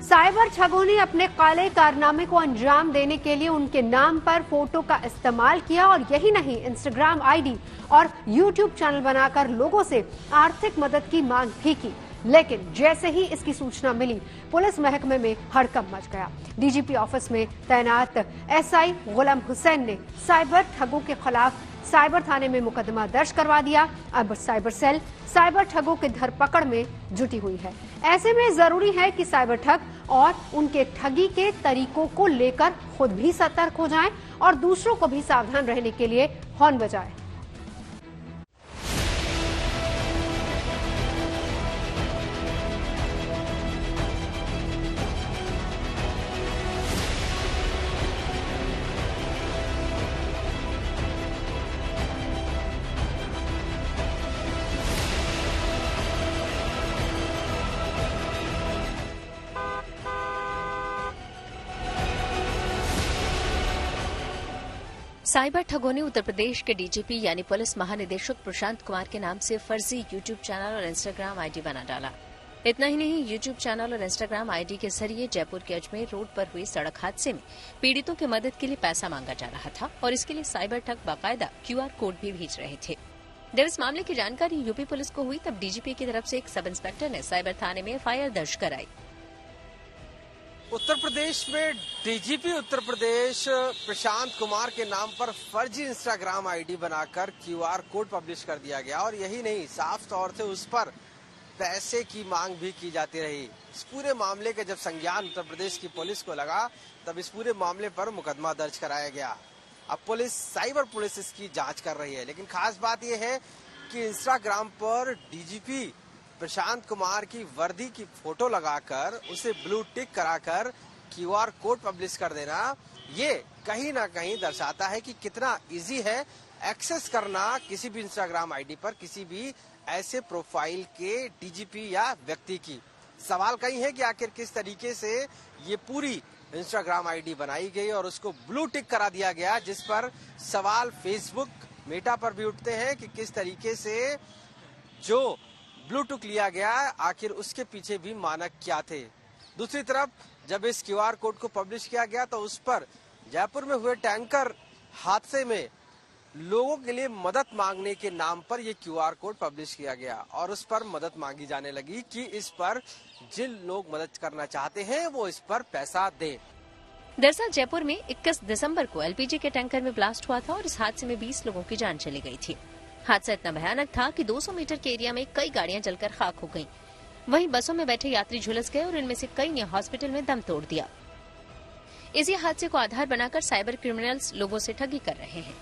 साइबर ठगों ने अपने काले कारनामे को अंजाम देने के लिए उनके नाम पर फोटो का इस्तेमाल किया और यही नहीं, इंस्टाग्राम आईडी और यूट्यूब चैनल बनाकर लोगों से आर्थिक मदद की मांग भी की। लेकिन जैसे ही इसकी सूचना मिली, पुलिस महकमे में हड़कंप मच गया। डीजीपी ऑफिस में तैनात एसआई गुलाम हुसैन ने साइबर ठगों के खिलाफ साइबर थाने में मुकदमा दर्ज करवा दिया। अब साइबर सेल साइबर ठगों की धरपकड़ में जुटी हुई है। ऐसे में जरूरी है कि साइबर ठग और उनके ठगी के तरीकों को लेकर खुद भी सतर्क हो जाएं और दूसरों को भी सावधान रहने के लिए हॉर्न बजाएं। साइबर ठगों ने उत्तर प्रदेश के डीजीपी यानी पुलिस महानिदेशक प्रशांत कुमार के नाम से फर्जी यूट्यूब चैनल और इंस्टाग्राम आईडी बना डाला। इतना ही नहीं, यूट्यूब चैनल और इंस्टाग्राम आईडी के जरिए जयपुर के अजमेर रोड पर हुई सड़क हादसे में पीड़ितों की मदद के लिए पैसा मांगा जा रहा था और इसके लिए साइबर ठग बाकायदा QR कोड भी भेज रहे थे। जब इस मामले की जानकारी यूपी पुलिस को हुई तब डीजीपी की तरफ से एक सब इंस्पेक्टर ने साइबर थाने में FIR दर्ज कराई। उत्तर प्रदेश में डीजीपी उत्तर प्रदेश प्रशांत कुमार के नाम पर फर्जी इंस्टाग्राम आईडी बनाकर QR कोड पब्लिश कर दिया गया और यही नहीं, साफ तौर से उस पर पैसे की मांग भी की जाती रही। इस पूरे मामले के जब संज्ञान उत्तर प्रदेश की पुलिस को लगा तब इस पूरे मामले पर मुकदमा दर्ज कराया गया अब पुलिस, साइबर पुलिस इसकी जांच कर रही है। लेकिन खास बात यह है कि इंस्टाग्राम पर डीजीपी प्रशांत कुमार की वर्दी की फोटो लगाकर उसे ब्लू टिक कराकर क्यूआर कोड पब्लिश कर देना, ये कहीं ना कहीं दर्शाता है कि कितना इजी है एक्सेस करना किसी भी इंस्टाग्राम आईडी पर किसी भी ऐसे प्रोफाइल के डीजीपी या व्यक्ति की। सवाल कहीं है कि आखिर किस तरीके से ये पूरी इंस्टाग्राम आईडी बनाई गई और उसको ब्लू टिक करा दिया गया, जिस पर सवाल फेसबुक, मेटा पर भी उठते हैं कि किस तरीके से जो ब्लू टिक लिया गया, आखिर उसके पीछे भी मानक क्या थे। दूसरी तरफ जब इस क्यूआर कोड को पब्लिश किया गया तो उस पर जयपुर में हुए टैंकर हादसे में लोगों के लिए मदद मांगने के नाम पर यह क्यूआर कोड पब्लिश किया गया और उस पर मदद मांगी जाने लगी कि इस पर जिन लोग मदद करना चाहते हैं वो इस पर पैसा दें। दरअसल जयपुर में 21 दिसंबर को एलपीजी के टैंकर में ब्लास्ट हुआ था और इस हादसे में 20 लोगों की जान चली गई थी। हादसा इतना भयानक था कि 200 मीटर के एरिया में कई गाड़ियां जलकर खाक हो गईं। वहीं बसों में बैठे यात्री झुलस गए और इनमें से कई ने हॉस्पिटल में दम तोड़ दिया। इसी हादसे को आधार बनाकर साइबर क्रिमिनल्स लोगों से ठगी कर रहे हैं।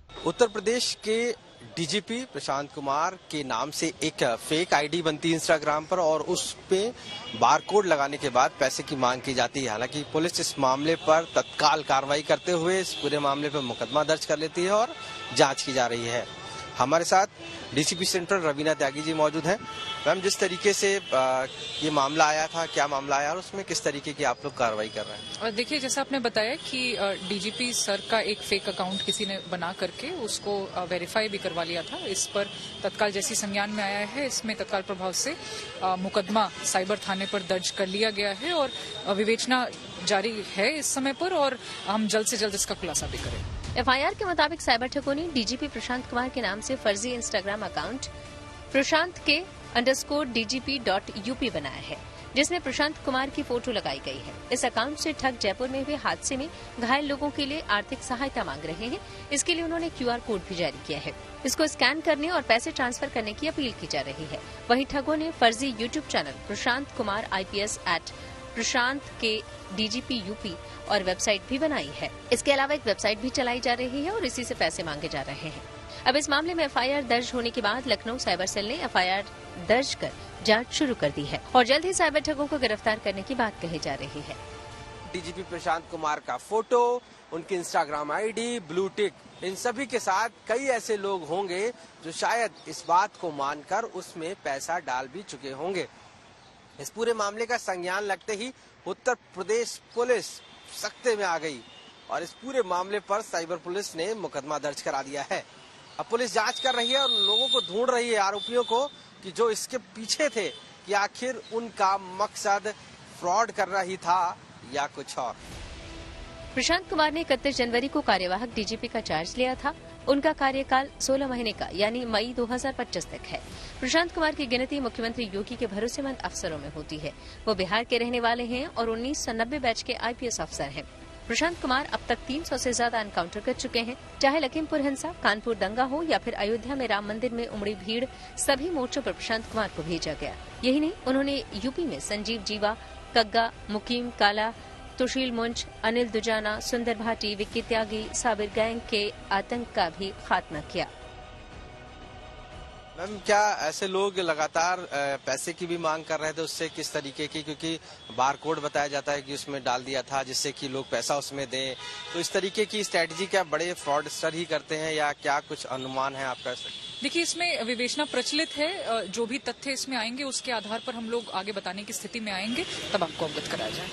उत्तर प्रदेश के डीजीपी प्रशांत कुमार के नाम से एक फेक आईडी बनती है इंस्टाग्राम पर और उस पे बारकोड लगाने के बाद पैसे की मांग की जाती है। हालांकि पुलिस इस मामले पर तत्काल कार्रवाई करते हुए इस पूरे मामले पर मुकदमा दर्ज कर लेती है और जांच की जा रही है। हमारे साथ डीसीपी सेंट्रल रवीना त्यागी जी मौजूद हैं। मैम, जिस तरीके से ये मामला आया था, क्या मामला आया और उसमें किस तरीके की आप लोग कार्रवाई कर रहे हैं? और देखिए, जैसा आपने बताया कि डीजीपी सर का एक फेक अकाउंट किसी ने बना करके उसको वेरीफाई भी करवा लिया था। इस पर तत्काल जैसी संज्ञान में आया है, इसमें तत्काल प्रभाव से मुकदमा साइबर थाने पर दर्ज कर लिया गया है और विवेचना जारी है इस समय पर और हम जल्द से जल्द इसका खुलासा भी करें। एफआईआर के मुताबिक साइबर ठगों ने डीजीपी प्रशांत कुमार के नाम से फर्जी इंस्टाग्राम अकाउंट प्रशांत के _DGP.UP बनाया है, जिसमें प्रशांत कुमार की फोटो लगाई गई है। इस अकाउंट से ठग जयपुर में हुए हादसे में घायल लोगों के लिए आर्थिक सहायता मांग रहे हैं। इसके लिए उन्होंने क्यूआर कोड भी जारी किया है। इसको स्कैन करने और पैसे ट्रांसफर करने की अपील की जा रही है। वहीं ठगों ने फर्जी YouTube channel Prashant Kumar IPS @प्रशांत के DGP.UP और वेबसाइट भी बनाई है। इसके अलावा एक वेबसाइट भी चलाई जा रही है और इसी से पैसे मांगे जा रहे हैं। अब इस मामले में एफआईआर दर्ज होने के बाद लखनऊ साइबर सेल ने एफआईआर दर्ज कर जांच शुरू कर दी है और जल्द ही साइबर ठगों को गिरफ्तार करने की बात कही जा रही है। डीजीपी प्रशांत कुमार का फोटो, उनकी इंस्टाग्राम आईडी, ब्लू टिक, इन सभी के साथ कई ऐसे लोग होंगे जो शायद इस बात को मानकर उसमें पैसा डाल भी चुके होंगे। इस पूरे मामले का संज्ञान लगते ही उत्तर प्रदेश पुलिस सख्ते में आ गई और इस पूरे मामले पर साइबर पुलिस ने मुकदमा दर्ज करा दिया है। अब पुलिस जांच कर रही है और लोगों को ढूंढ रही है, आरोपियों को, कि जो इसके पीछे थे, कि आखिर उनका मकसद फ्रॉड करना ही था या कुछ और। प्रशांत कुमार ने 31 जनवरी को कार्यवाहक डीजीपी का चार्ज लिया था। उनका कार्यकाल 16 महीने का यानी मई 2025 तक है। प्रशांत कुमार की गिनती मुख्यमंत्री योगी के भरोसेमंद अफसरों में होती है। वो बिहार के रहने वाले हैं और 1990 बैच के IPS अफसर हैं। प्रशांत कुमार अब तक 300 से ज्यादा एनकाउंटर कर चुके हैं। चाहे लखीमपुर हिंसा, कानपुर दंगा हो या फिर अयोध्या में राम मंदिर में उमड़ी भीड़, सभी मोर्चों पर प्रशांत कुमार को भेजा गया। यही नहीं, उन्होंने यूपी में संजीव जीवा, कग्गा, मुकीम काला, तुशील मुंज, अनिल दुजाना, सुंदर भाटी, विक्की त्यागी, साबिर गैंग के आतंक का भी खात्मा किया। मैम, क्या ऐसे लोग लगातार पैसे की भी मांग कर रहे थे? उससे किस तरीके की, क्योंकि बारकोड बताया जाता है कि उसमें डाल दिया था जिससे कि लोग पैसा उसमें दें, तो इस तरीके की स्ट्रेटजी क्या बड़े फ्रॉडस्टर ही करते हैं या क्या कुछ अनुमान है आपका? देखिए, इसमें विवेचना प्रचलित है। जो भी तथ्य इसमें आएंगे उसके आधार पर हम लोग आगे बताने की स्थिति में आएंगे, तब आपको अवगत कराया जाए।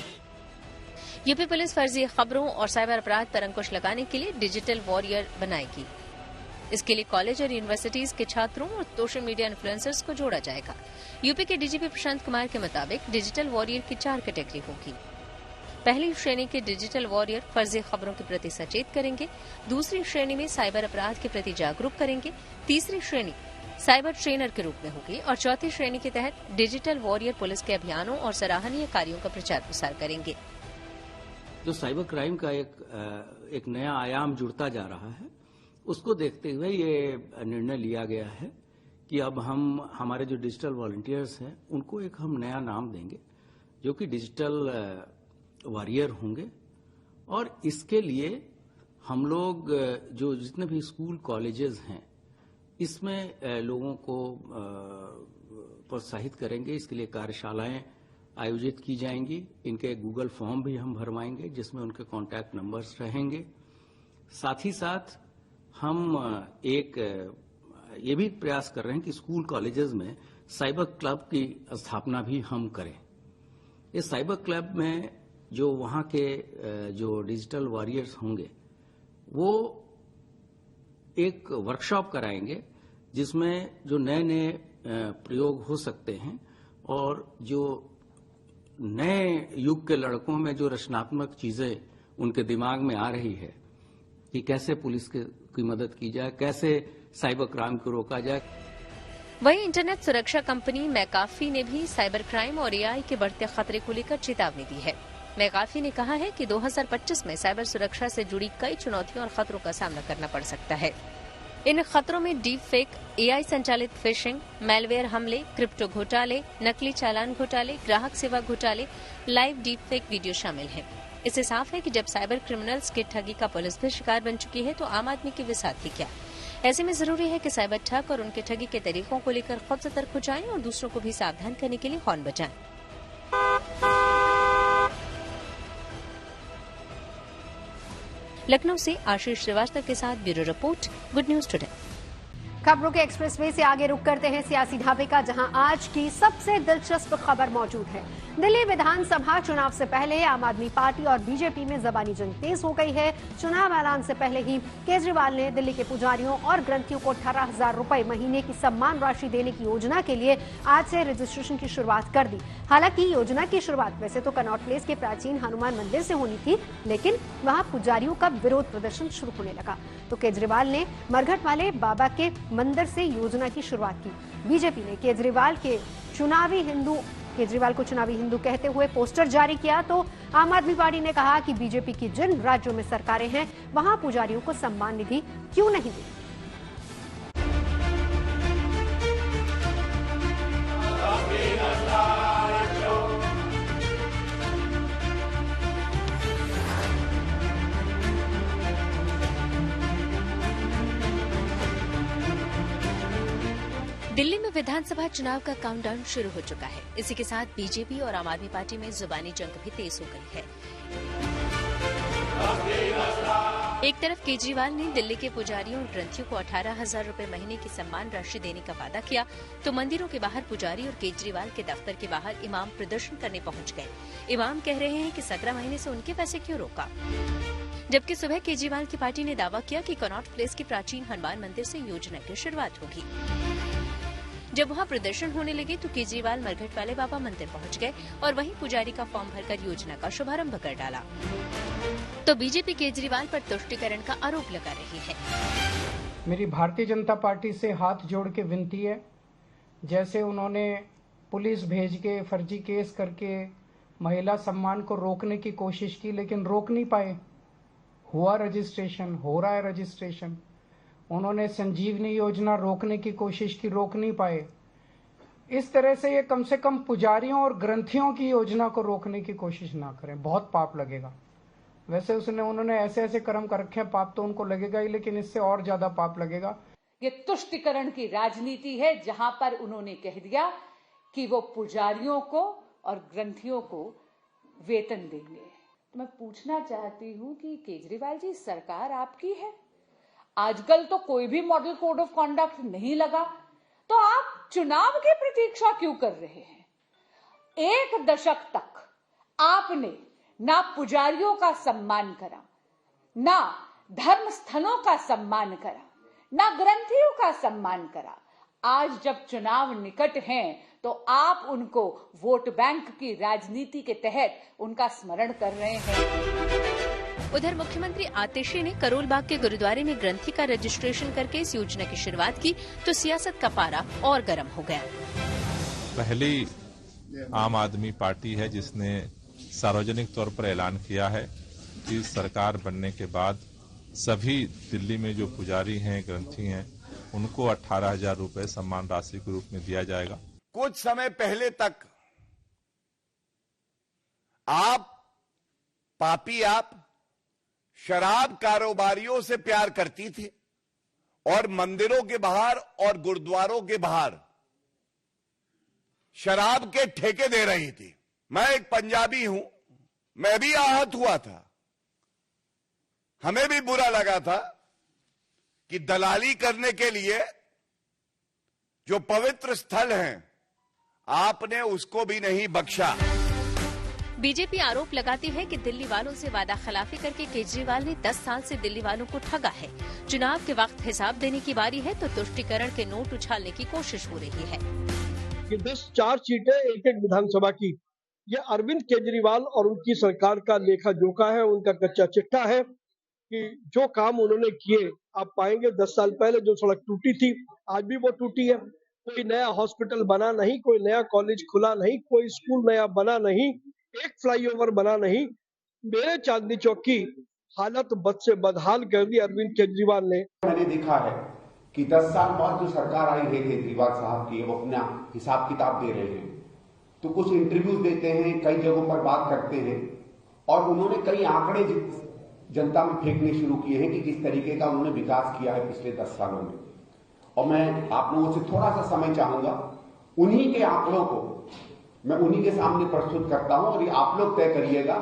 यूपी पुलिस फर्जी खबरों और साइबर अपराध पर अंकुश लगाने के लिए डिजिटल वॉरियर बनाएगी। इसके लिए कॉलेज और यूनिवर्सिटीज के छात्रों और सोशल मीडिया इन्फ्लुएंसर्स को जोड़ा जाएगा। यूपी के डीजीपी प्रशांत कुमार के मुताबिक डिजिटल वॉरियर की 4 कैटेगरी होगी। पहली श्रेणी के डिजिटल वॉरियर फर्जी खबरों के प्रति सचेत करेंगे। दूसरी श्रेणी में साइबर अपराध के प्रति जागरूक करेंगे। तीसरी श्रेणी साइबर ट्रेनर के रूप में होगी और चौथी श्रेणी के तहत डिजिटल वॉरियर पुलिस के अभियानों और सराहनीय कार्यों का प्रचार प्रसार करेंगे। जो साइबर क्राइम का एक नया आयाम जुड़ता जा रहा है, उसको देखते हुए ये निर्णय लिया गया है कि अब हम हमारे जो डिजिटल वॉलंटियर्स हैं उनको एक हम नया नाम देंगे जो कि डिजिटल वॉरियर होंगे और इसके लिए हम लोग जो जितने भी स्कूल कॉलेजेस हैं इसमें लोगों को प्रोत्साहित करेंगे। इसके लिए कार्यशालाएं आयोजित की जाएंगी। इनके गूगल फॉर्म भी हम भरवाएंगे जिसमें उनके कॉन्टैक्ट नंबर्स रहेंगे। साथ ही साथ हम एक ये भी प्रयास कर रहे हैं कि स्कूल कॉलेजेस में साइबर क्लब की स्थापना भी हम करें। इस साइबर क्लब में जो वहाँ के जो डिजिटल वॉरियर्स होंगे वो एक वर्कशॉप कराएंगे जिसमें जो नए नए प्रयोग हो सकते हैं और जो नए युग के लड़कों में जो रचनात्मक चीजें उनके दिमाग में आ रही है कि कैसे पुलिस की मदद की जाए, कैसे साइबर क्राइम को रोका जाए। वहीं इंटरनेट सुरक्षा कंपनी मैकाफी ने भी साइबर क्राइम और एआई के बढ़ते खतरे को लेकर चेतावनी दी है। मैकाफी ने कहा है कि 2025 में साइबर सुरक्षा से जुड़ी कई चुनौतियों और खतरों का सामना करना पड़ सकता है। इन खतरों में डीप फेक, एआई संचालित फिशिंग, मैलवेयर हमले, क्रिप्टो घोटाले, नकली चालान घोटाले, ग्राहक सेवा घोटाले, लाइव डीप फेक वीडियो शामिल हैं। इससे साफ है कि जब साइबर क्रिमिनल्स की ठगी का पुलिस भी शिकार बन चुकी है तो आम आदमी की विसात ही क्या। ऐसे में जरूरी है कि साइबर ठग और उनके ठगी के तरीकों को लेकर खुद सतर्क हो जाएं और दूसरों को भी सावधान करने के लिए हॉर्न बजाएं। लखनऊ से आशीष श्रीवास्तव के साथ bureau report, good news today. खबरों के एक्सप्रेसवे से आगे रुक करते हैं सियासी ढाबे का, जहां आज की सबसे दिलचस्प खबर मौजूद है। दिल्ली विधानसभा चुनाव से पहले आम आदमी पार्टी और बीजेपी में जबानी जंग तेज हो गई है। चुनाव ऐलान से पहले ही केजरीवाल ने दिल्ली के पुजारियों और ग्रंथियों को 18,000 रुपए महीने की सम्मान राशि देने की योजना के लिए आज से रजिस्ट्रेशन की शुरुआत कर दी। हालांकि योजना की शुरुआत वैसे तो कनॉट प्लेस के प्राचीन हनुमान मंदिर से होनी थी, लेकिन वहां पुजारियों का विरोध प्रदर्शन शुरू होने लगा तो केजरीवाल ने मरघट वाले बाबा के मंदिर से योजना की शुरुआत की। बीजेपी ने केजरीवाल को चुनावी हिंदू कहते हुए पोस्टर जारी किया तो आम आदमी पार्टी ने कहा कि बीजेपी की जिन राज्यों में सरकारें हैं वहां पुजारियों को सम्मान निधि क्यों नहीं दी। दिल्ली में विधानसभा चुनाव का काउंटडाउन शुरू हो चुका है। इसी के साथ बीजेपी और आम आदमी पार्टी में जुबानी जंग भी तेज हो गई है। एक तरफ केजरीवाल ने दिल्ली के पुजारियों और ग्रंथियों को 18,000 रुपए महीने की सम्मान राशि देने का वादा किया तो मंदिरों के बाहर पुजारी और केजरीवाल के दफ्तर के बाहर इमाम प्रदर्शन करने पहुंच गए। इमाम कह रहे हैं कि 17 महीने से उनके पैसे क्यों रोका, जबकि सुबह केजरीवाल की पार्टी ने दावा किया कि कनॉट प्लेस के प्राचीन हनुमान मंदिर से योजना की शुरुआत होगी। जब वहां प्रदर्शन होने लगे तो केजरीवाल मरघट वाले बाबा मंदिर पहुंच गए और वहीं पुजारी का फॉर्म भरकर योजना का शुभारंभ कर डाला तो बीजेपी केजरीवाल पर तुष्टीकरण का आरोप लगा रही है। मेरी भारतीय जनता पार्टी से हाथ जोड़ के विनती है, जैसे उन्होंने पुलिस भेज के फर्जी केस करके महिला सम्मान को रोकने की कोशिश की लेकिन रोक नहीं पाए। हुआ रजिस्ट्रेशन, हो रहा है रजिस्ट्रेशन। उन्होंने संजीवनी योजना रोकने की कोशिश की, रोक नहीं पाए। इस तरह से ये कम से कम पुजारियों और ग्रंथियों की योजना को रोकने की कोशिश ना करें, बहुत पाप लगेगा। वैसे उन्होंने ऐसे ऐसे कर्म कर रखे हैं, पाप तो उनको लगेगा ही, लेकिन इससे और ज्यादा पाप लगेगा। ये तुष्टीकरण की राजनीति है, जहां पर उन्होंने कह दिया कि वो पुजारियों को और ग्रंथियों को वेतन देंगे। तो मैं पूछना चाहती हूं कि केजरीवाल जी, सरकार आपकी है, आजकल तो कोई भी मॉडल कोड ऑफ कॉन्डक्ट नहीं लगा, तो आप चुनाव की प्रतीक्षा क्यों कर रहे हैं? 1 दशक तक आपने ना पुजारियों का सम्मान करा, ना धर्म स्थलों का सम्मान करा, ना ग्रंथियों का सम्मान करा। आज जब चुनाव निकट हैं तो आप उनको वोट बैंक की राजनीति के तहत उनका स्मरण कर रहे हैं। उधर मुख्यमंत्री आतिशी ने करोल बाग के गुरुद्वारे में ग्रंथी का रजिस्ट्रेशन करके इस योजना की शुरुआत की तो सियासत का पारा और गर्म हो गया। पहली आम आदमी पार्टी है जिसने सार्वजनिक तौर पर ऐलान किया है कि सरकार बनने के बाद सभी दिल्ली में जो पुजारी हैं, ग्रंथी हैं, उनको 18,000 रुपए सम्मान राशि के रूप में दिया जाएगा। कुछ समय पहले तक आप, पापी आप, शराब कारोबारियों से प्यार करती थी और मंदिरों के बाहर और गुरुद्वारों के बाहर शराब के ठेके दे रही थी। मैं एक पंजाबी हूं, मैं भी आहत हुआ था। हमें भी बुरा लगा था कि दलाली करने के लिए जो पवित्र स्थल हैं, आपने उसको भी नहीं बख्शा। बीजेपी आरोप लगाती है कि दिल्ली वालों से वादा खिलाफी करके केजरीवाल ने 10 साल से दिल्ली वालों को ठगा है। चुनाव के वक्त हिसाब देने की बारी है तो तुष्टीकरण के नोट उछालने की कोशिश हो रही है। ये 4 सीटें एक एक विधानसभा की, ये अरविंद केजरीवाल और उनकी सरकार का लेखा जोखा है, उनका कच्चा चिट्ठा है कि जो काम उन्होंने किए आप पाएंगे। 10 साल पहले जो सड़क टूटी थी आज भी वो टूटी है। कोई नया हॉस्पिटल बना नहीं, कोई नया कॉलेज खुला नहीं, कोई स्कूल नया बना नहीं, एक फ्लाईओवर बना नहीं। मेरे चांदनी चौक की हालत बद से बदहाल कर दी अरविंद केजरीवाल ने। मैंने देखा है कि 10 साल बाद जो सरकार आई है केजरीवाल साहब की, वो अपना हिसाब किताब दे रहे हैं, तो कुछ इंटरव्यूज देते हैं, कई जगहों पर बात करते हैं और उन्होंने कई आंकड़े जनता में फेंकने शुरू किए हैं कि किस तरीके का उन्होंने विकास किया है पिछले 10 सालों में। और मैं आप लोगों से थोड़ा सा समय चाहूंगा, उन्हीं के आंकड़ों को मैं उन्हीं के सामने प्रस्तुत करता हूं और ये आप लोग तय करिएगा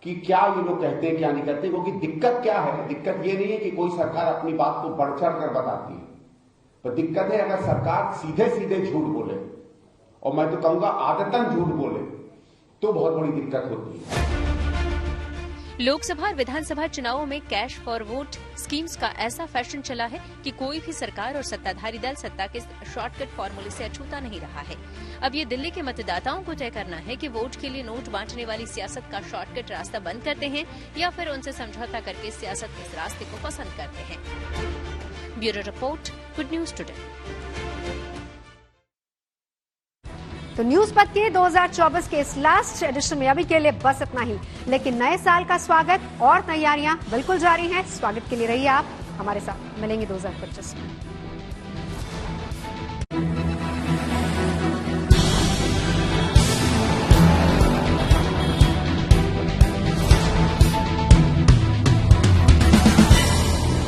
कि क्या ये लोग कहते हैं क्या नहीं कहते। क्योंकि दिक्कत क्या है, दिक्कत ये नहीं है कि कोई सरकार अपनी बात को बढ़ चढ़ कर बताती है, पर दिक्कत है अगर सरकार सीधे सीधे झूठ बोले, और मैं तो कहूंगा आदतन झूठ बोले, तो बहुत बड़ी दिक्कत होती है। लोकसभा और विधानसभा चुनावों में कैश फॉर वोट स्कीम्स का ऐसा फैशन चला है कि कोई भी सरकार और सत्ताधारी दल सत्ता के शॉर्टकट फॉर्मूले से अछूता नहीं रहा है। अब ये दिल्ली के मतदाताओं को तय करना है कि वोट के लिए नोट बांटने वाली सियासत का शॉर्टकट रास्ता बंद करते हैं या फिर उनसे समझौता करके सियासत के इस रास्ते को पसंद करते हैं। Bureau report, good news today. तो न्यूज पथ के 2024 के इस लास्ट एडिशन में अभी के लिए बस इतना ही, लेकिन नए साल का स्वागत और तैयारियां बिल्कुल जारी हैं। स्वागत के लिए रहिए आप हमारे साथ, मिलेंगे 2025 में।